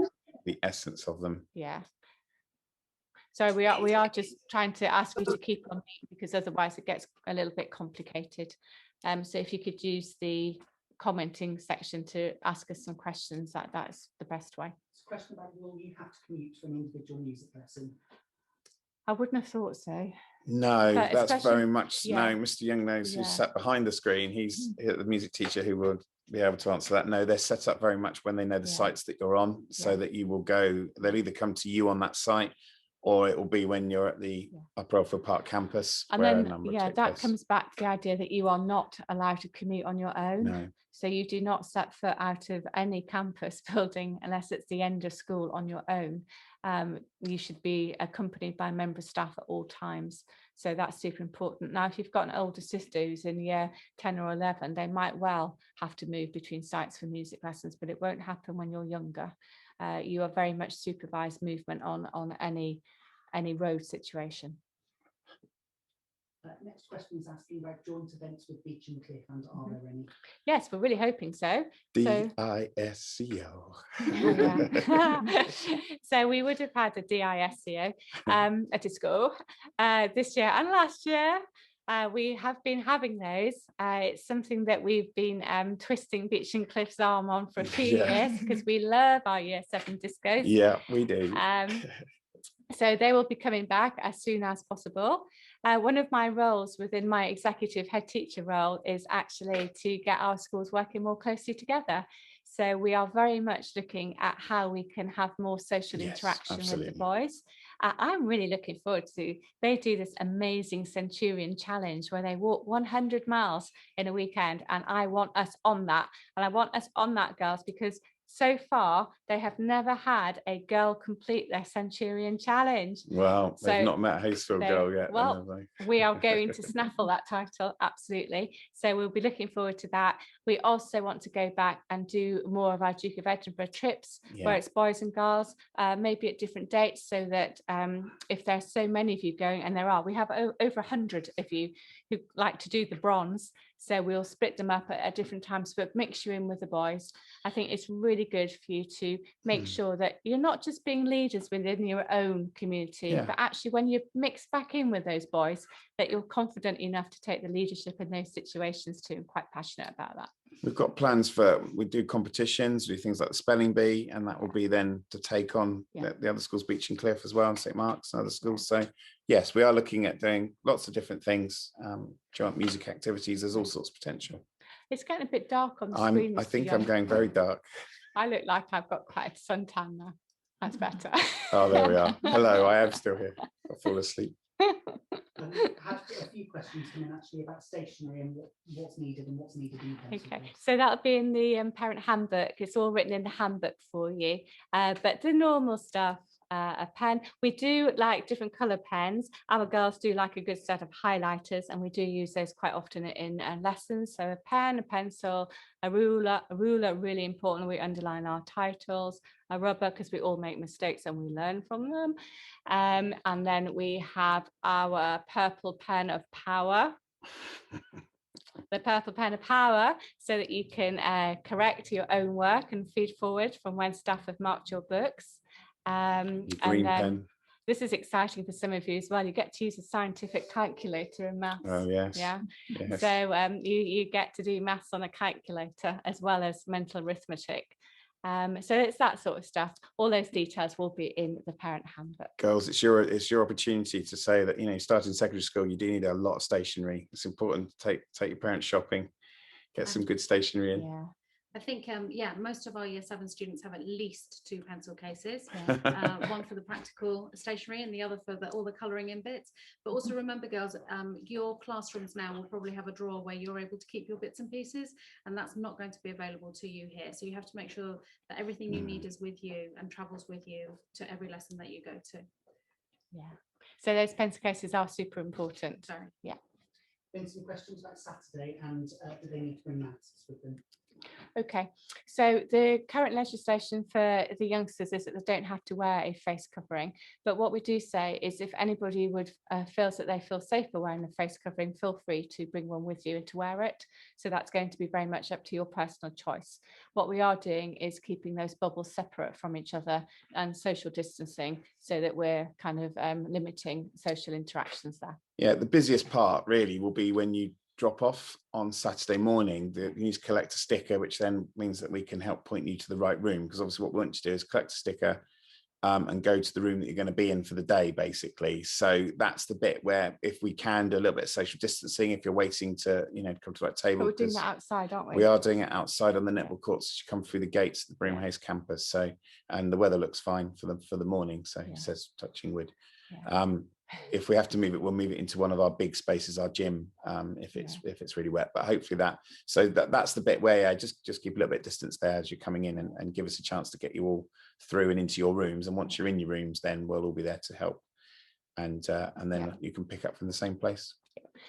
Speaker 3: the essence of them.
Speaker 1: Yeah. So we are just trying to ask you to keep on mute because otherwise it gets a little bit complicated. So if you could use the commenting section to ask us some questions, that's the best way.
Speaker 4: It's a question about, will you have to commute to an individual music lesson?
Speaker 1: I wouldn't have thought so.
Speaker 3: No,
Speaker 1: But
Speaker 3: that's
Speaker 1: especially-
Speaker 3: very much
Speaker 1: yeah.
Speaker 3: no. Mr. Young knows
Speaker 1: Yeah.
Speaker 3: who's sat behind the screen. He's the music teacher who will be able to answer that. No, they're set up very much when they know the
Speaker 1: Yeah.
Speaker 3: sites that you're on, so
Speaker 1: Yeah.
Speaker 3: that you will go. They'll either come to you on that site, or it will be when you're at the
Speaker 1: Yeah.
Speaker 3: Upper Oldfield Park campus.
Speaker 1: And
Speaker 3: where a
Speaker 1: then,
Speaker 3: number
Speaker 1: yeah,
Speaker 3: take
Speaker 1: that
Speaker 3: place.
Speaker 1: comes back to the idea that you are not allowed to commute on your own.
Speaker 3: No,
Speaker 1: So you do not set foot out of any campus building unless it's the end of school on your own. You should be accompanied by a member of staff at all times. So that's super important. Now, if you've got an older sister who's in year 10 or 11, they might well have to move between sites for music lessons, but it won't happen when you're younger. You are very much supervised movement on any road situation.
Speaker 4: Next question is asking about joint events with Beach and Cliff, and are there any?
Speaker 1: Yes, we're really hoping so. So-
Speaker 3: DISCO.
Speaker 1: Yeah. So we would have had a DISCO at a school this year and last year. We have been having those. It's something that we've been twisting Beach and Cliff's arm on for a few
Speaker 3: Yeah.
Speaker 1: years because we love our year 7 discos.
Speaker 3: Yeah, we do.
Speaker 1: So they will be coming back as soon as possible. One of my roles within my executive head teacher role is actually to get our schools working more closely together. So we are very much looking at how we can have more social
Speaker 3: Yes,
Speaker 1: interaction with
Speaker 3: absolutely.
Speaker 1: the boys. I'm really looking forward to, they do this amazing Centurion challenge where they walk 100 miles in a weekend, and I want us on that. And I want us on that, girls, because so far they have never had a girl complete their Centurion challenge.
Speaker 3: Well, they've
Speaker 1: So
Speaker 3: not met Haysfield
Speaker 1: they-
Speaker 3: Girl yet.
Speaker 1: well,
Speaker 3: have they?
Speaker 1: We are going to snaffle that title, absolutely. So we'll be looking forward to that. We also want to go back and do more of our Duke of Edinburgh trips, where
Speaker 3: Yeah.
Speaker 1: it's boys and girls, maybe at different dates, so that if there's so many of you going, and there are, we have over 100 of you who like to do the bronze. So we'll split them up at different times, but mix you in with the boys. I think it's really good for you to make sure that you're not just being leaders within your own community,
Speaker 3: Yeah.
Speaker 1: but actually when you mix back in with those boys, that you're confident enough to take the leadership in those situations too, and quite passionate about that.
Speaker 3: We've got plans for, we do competitions, we do things like the spelling bee, and that will be then to take on
Speaker 1: Yeah.
Speaker 3: the other schools, Beach and Cliff as well, and St Mark's and other schools. So yes, we are looking at doing lots of different things, joint music activities. There's all sorts of potential.
Speaker 1: It's getting a bit dark on the screen.
Speaker 3: I
Speaker 1: Mr.
Speaker 3: think I'm
Speaker 1: Young.
Speaker 3: going very dark.
Speaker 1: I look like I've got quite a suntan now. That's better.
Speaker 3: Oh, there we are. Hello, I am still here. I'll fall asleep.
Speaker 4: Had a few questions come in actually about stationery and what's needed and what's needed in the pencil
Speaker 1: Okay,
Speaker 4: case.
Speaker 1: so that'll be in the parent handbook. It's all written in the handbook for you. But the normal stuff, a pen. We do like different colour pens. Our girls do like a good set of highlighters, and we do use those quite often in lessons. So a pen, a pencil, a ruler, really important. We underline our titles, a rubber, because we all make mistakes and we learn from them. And then we have our purple pen of power. The purple pen of power, so that you can correct your own work and feed forward from when staff have marked your books.
Speaker 3: Your
Speaker 1: And
Speaker 3: green
Speaker 1: then
Speaker 3: pen.
Speaker 1: this is exciting for some of you as well. You get to use a scientific calculator in maths.
Speaker 3: Oh yes.
Speaker 1: Yeah.
Speaker 3: Yes.
Speaker 1: So you get to do maths on a calculator as well as mental arithmetic. So it's that sort of stuff. All those details will be in the parent handbook.
Speaker 3: Girls, it's your opportunity to say that, you know, starting secondary school, you do need a lot of stationery. It's important to take your parents shopping, get some good stationery in.
Speaker 1: Yeah.
Speaker 5: I think, yeah, most of our year 7 students have at least 2 pencil cases, one for the practical stationery and the other for all the colouring in bits. But also remember, girls, your classrooms now will probably have a drawer where you're able to keep your bits and pieces, and that's not going to be available to you here. So you have to make sure that everything you need is with you and travels with you to every lesson that you go to.
Speaker 1: Yeah. So those pencil cases are super important.
Speaker 5: Sorry.
Speaker 1: Yeah.
Speaker 4: Been some questions about Saturday, and do they need to bring masks with them?
Speaker 1: Okay, so the current legislation for the youngsters is that they don't have to wear a face covering. But what we do say is if anybody would feels that they feel safer wearing a face covering, feel free to bring one with you and to wear it. So that's going to be very much up to your personal choice. What we are doing is keeping those bubbles separate from each other and social distancing so that we're kind of limiting social interactions there.
Speaker 3: Yeah, the busiest part really will be when you drop off on Saturday morning. You need to collect a sticker, which then means that we can help point you to the right room, because obviously what we want you to do is collect a sticker and go to the room that you're going to be in for the day, basically. So that's the bit where, if we can do a little bit of social distancing, if you're waiting to, you know, come to that table.
Speaker 1: But we're doing that outside, aren't we?
Speaker 3: We are doing it outside on the netball courts as you come through the gates at the Brimhayes campus. So, and the weather looks fine for the morning. So it says touching wood.
Speaker 1: Yeah.
Speaker 3: If we have to move it, we'll move it into one of our big spaces, our gym, if it's really wet. But hopefully that's the bit where just keep a little bit of distance there as you're coming in, and give us a chance to get you all through and into your rooms. And once you're in your rooms, then we'll all be there to help, and then you can pick up from the same place.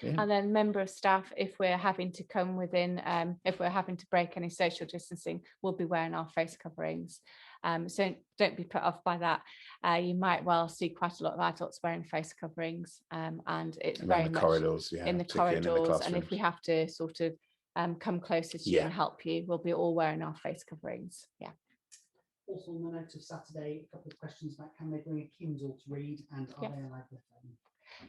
Speaker 3: Yeah.
Speaker 1: And then member of staff, if we're having to come within, if we're having to break any social distancing, we'll be wearing our face coverings. So don't be put off by that. You might well see quite a lot of adults wearing face coverings, and it's very much
Speaker 3: corridors,
Speaker 1: in the corridors. And if we have to sort of come closer to you and help you, we'll be all wearing our face coverings. Yeah.
Speaker 4: Also on the note of Saturday, a couple of questions about can they bring a Kindle to read, and are they allowed their phone?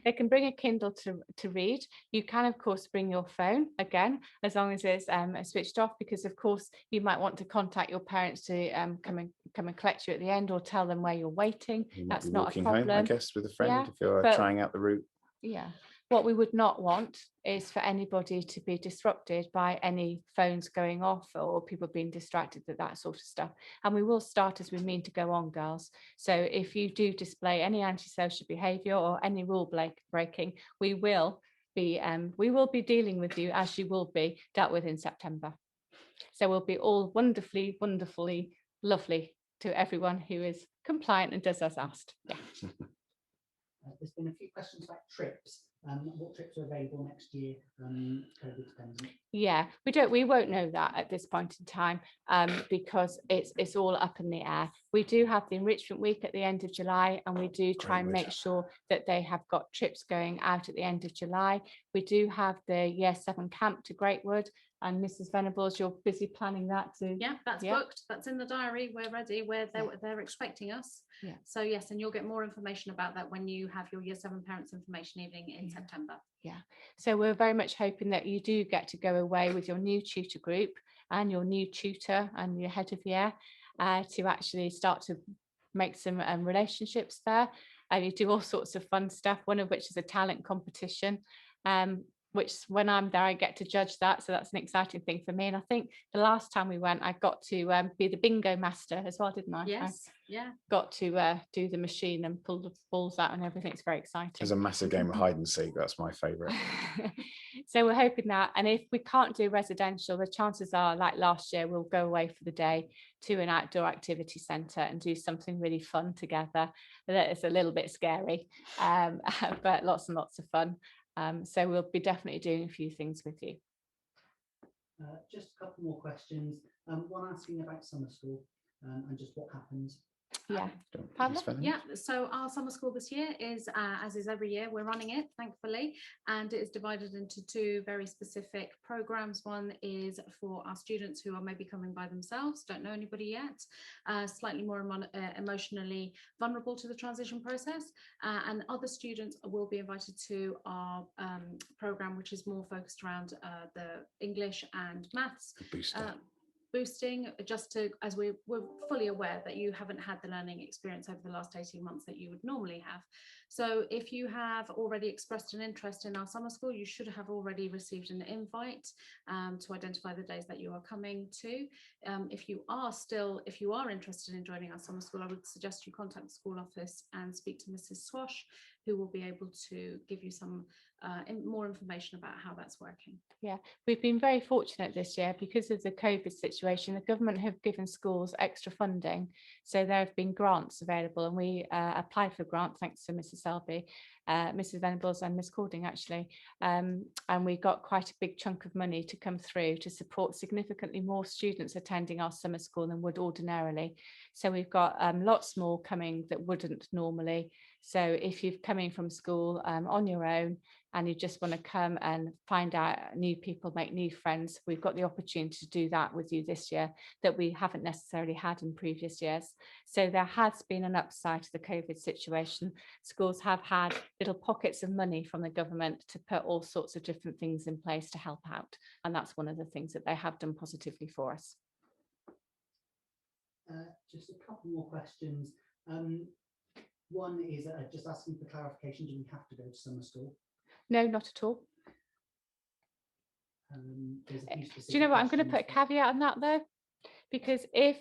Speaker 1: They can bring a Kindle to read. You can, of course, bring your phone again, as long as it's switched off, because, of course, you might want to contact your parents to come and collect you at the end, or tell them where you're waiting. That's not a problem.
Speaker 3: Home, I guess, with a friend, if you're trying out the route.
Speaker 1: Yeah. What we would not want is for anybody to be disrupted by any phones going off or people being distracted with that sort of stuff. And we will start as we mean to go on, girls. So if you do display any antisocial behaviour or any rule breaking, we will be dealing with you as you will be dealt with in September. So we'll be all wonderfully, wonderfully lovely to everyone who is compliant and does as asked. Yeah.
Speaker 4: There's been a few questions about trips. What trips are available next year? COVID dependent.
Speaker 1: Yeah, we won't know that at this point in time, because it's all up in the air. We do have the enrichment week at the end of July, and we do try and make sure that they have got trips going out at the end of July. We do have the year 7 camp to Greatwood, and Mrs. Venables, you're busy planning that too.
Speaker 5: Yeah, that's booked. That's in the diary. We're ready. They're expecting us. Yeah. So yes, and you'll get more information about that when you have your year 7 parents information evening in September.
Speaker 1: Yeah. So we're very much hoping that you do get to go away with your new tutor group and your new tutor and your head of year to actually start to make some relationships there. And you do all sorts of fun stuff, one of which is a talent competition. Which when I'm there, I get to judge that. So that's an exciting thing for me. And I think the last time we went, I got to be the bingo master as well, didn't I?
Speaker 5: Yes, yeah.
Speaker 1: Got to do the machine and pull the balls out and everything. It's very exciting.
Speaker 3: There's a massive game of hide and seek. That's my favourite.
Speaker 1: So we're hoping that. And if we can't do residential, the chances are, like last year, we'll go away for the day to an outdoor activity centre and do something really fun together. That is a little bit scary, but lots and lots of fun. So we'll be definitely doing a few things with you.
Speaker 4: Just a couple more questions. One asking about summer school and just what happens.
Speaker 1: Yeah.
Speaker 5: Yeah, so our summer school this year is, as is every year, we're running it, thankfully, and it is divided into 2 very specific programs. One is for our students who are maybe coming by themselves, don't know anybody yet, slightly more emotionally vulnerable to the transition process, and other students will be invited to our program, which is more focused around the English and maths. boosting, just to, as we're fully aware that you haven't had the learning experience over the last 18 months that you would normally have. So if you have already expressed an interest in our summer school, you should have already received an invite to identify the days that you are coming to. If you are interested in joining our summer school, I would suggest you contact the school office and speak to Mrs. Swash, who will be able to give you some more information about how that's working.
Speaker 1: Yeah, we've been very fortunate this year because of the COVID situation. The government have given schools extra funding, so there have been grants available, and we applied for grant thanks to Mrs. Selby, Mrs. Venables and Miss Cording actually, and we got quite a big chunk of money to come through to support significantly more students attending our summer school than would ordinarily. So we've got lots more coming that wouldn't normally. So if you're coming from school on your own and you just want to come and find out new people, make new friends, we've got the opportunity to do that with you this year that we haven't necessarily had in previous years. So there has been an upside to the COVID situation. Schools have had little pockets of money from the government to put all sorts of different things in place to help out. And that's one of the things that they have done positively for us.
Speaker 4: Just a couple more questions. One is just asking for clarification, do we have to go to summer school?
Speaker 1: No, not at all.
Speaker 4: There's a few
Speaker 1: Do
Speaker 4: specific
Speaker 1: you know what, I'm going to put a
Speaker 4: questions.
Speaker 1: caveat on that though, because if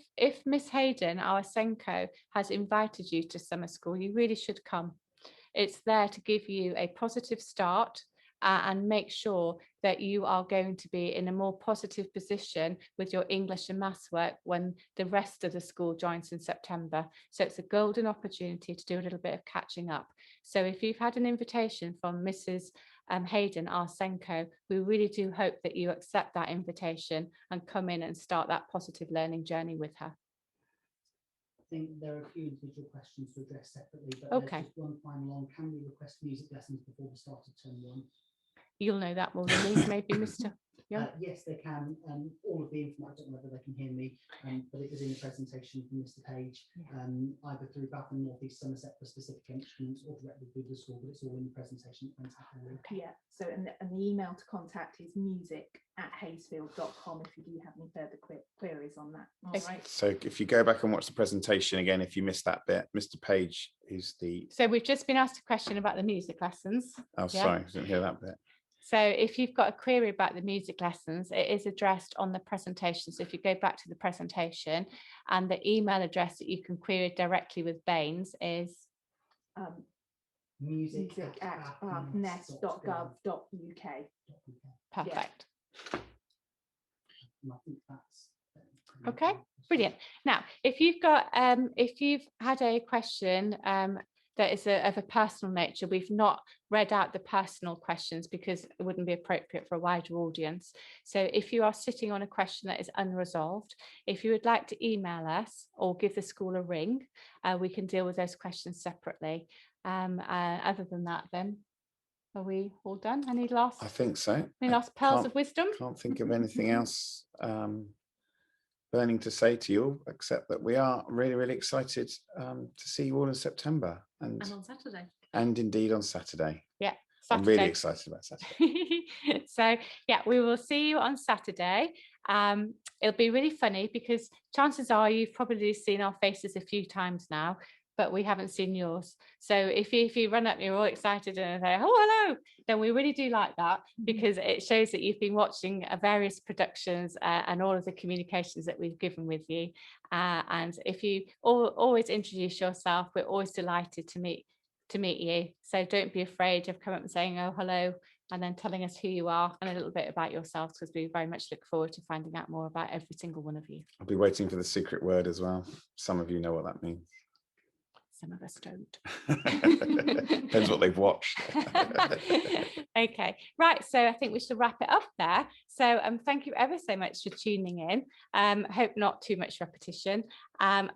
Speaker 1: Miss Hayden, our Senko, has invited you to summer school, you really should come. It's there to give you a positive start and make sure that you are going to be in a more positive position with your English and maths work when the rest of the school joins in September. So it's a golden opportunity to do a little bit of catching up. So if you've had an invitation from Mrs. Hayden, our Senko, we really do hope that you accept that invitation and come in and start that positive learning journey with her.
Speaker 4: I think there are a few individual questions to address separately, but
Speaker 1: Okay.
Speaker 4: there's just one final one. Can we request music lessons before the start of term 1?
Speaker 1: You'll know that more than me, maybe, Mr. Young.
Speaker 4: Yes, they can. All of the information, I don't know whether they can hear me, but it was in the presentation from Mr. Page, either through Bath and North East Somerset for specific instruments or directly through the school, but it's all in the presentation that went out earlier.
Speaker 6: Yeah, so and the email to contact is music@haysfield.com if you do have any further queries on that. All right.
Speaker 3: So if you go back and watch the presentation again, if you missed that bit, Mr. Page is the...
Speaker 1: So we've just been asked a question about the music lessons.
Speaker 3: Oh, sorry, I didn't hear that bit.
Speaker 1: So if you've got a query about the music lessons, it is addressed on the presentation. So if you go back to the presentation, and the email address that you can query directly with Baines is
Speaker 6: music@nest.gov.uk.
Speaker 1: perfect.
Speaker 4: And I think that's
Speaker 1: Okay, brilliant. Now, if you've had a question that is of a personal nature, we've not read out the personal questions because it wouldn't be appropriate for a wider audience. So if you are sitting on a question that is unresolved, if you would like to email us or give the school a ring, we can deal with those questions separately. Other than that, then, are we all done? Any last?
Speaker 3: I think so.
Speaker 1: Any last pearls of wisdom?
Speaker 3: Can't think of anything else burning to say to you, except that we are really, really excited to see you all in September and
Speaker 5: on Saturday.
Speaker 3: And indeed on Saturday.
Speaker 1: Yeah,
Speaker 3: Saturday. I'm really excited about Saturday.
Speaker 1: So yeah, we will see you on Saturday. It'll be really funny because chances are you've probably seen our faces a few times now, but we haven't seen yours. So if you run up, you're all excited and say, oh, hello, then we really do like that because it shows that you've been watching various productions and all of the communications that we've given with you. And if you always introduce yourself, we're always delighted to meet you. So don't be afraid of coming up and saying, oh, hello, and then telling us who you are and a little bit about yourselves, because we very much look forward to finding out more about every single one of you.
Speaker 3: I'll be waiting for the secret word as well. Some of you know what that means.
Speaker 1: Some of us don't.
Speaker 3: Depends what they've watched.
Speaker 1: Okay, right. So I think we should wrap it up there. So thank you ever so much for tuning in. Hope not too much repetition.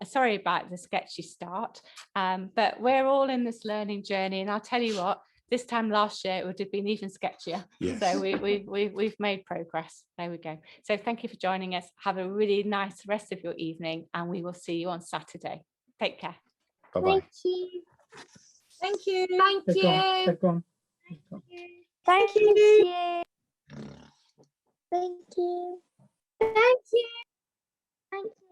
Speaker 1: Sorry about the sketchy start, but we're all in this learning journey, and I'll tell you what. This time last year, it would have been even sketchier. Yes. So we've made progress. There we go. So thank you for joining us. Have a really nice rest of your evening, and we will see you on Saturday. Take care.
Speaker 3: Bye-bye.
Speaker 7: Thank you.
Speaker 8: Thank you.
Speaker 7: Thank you.
Speaker 8: They've gone.
Speaker 7: Thank you. Thank you. Thank you. Thank you.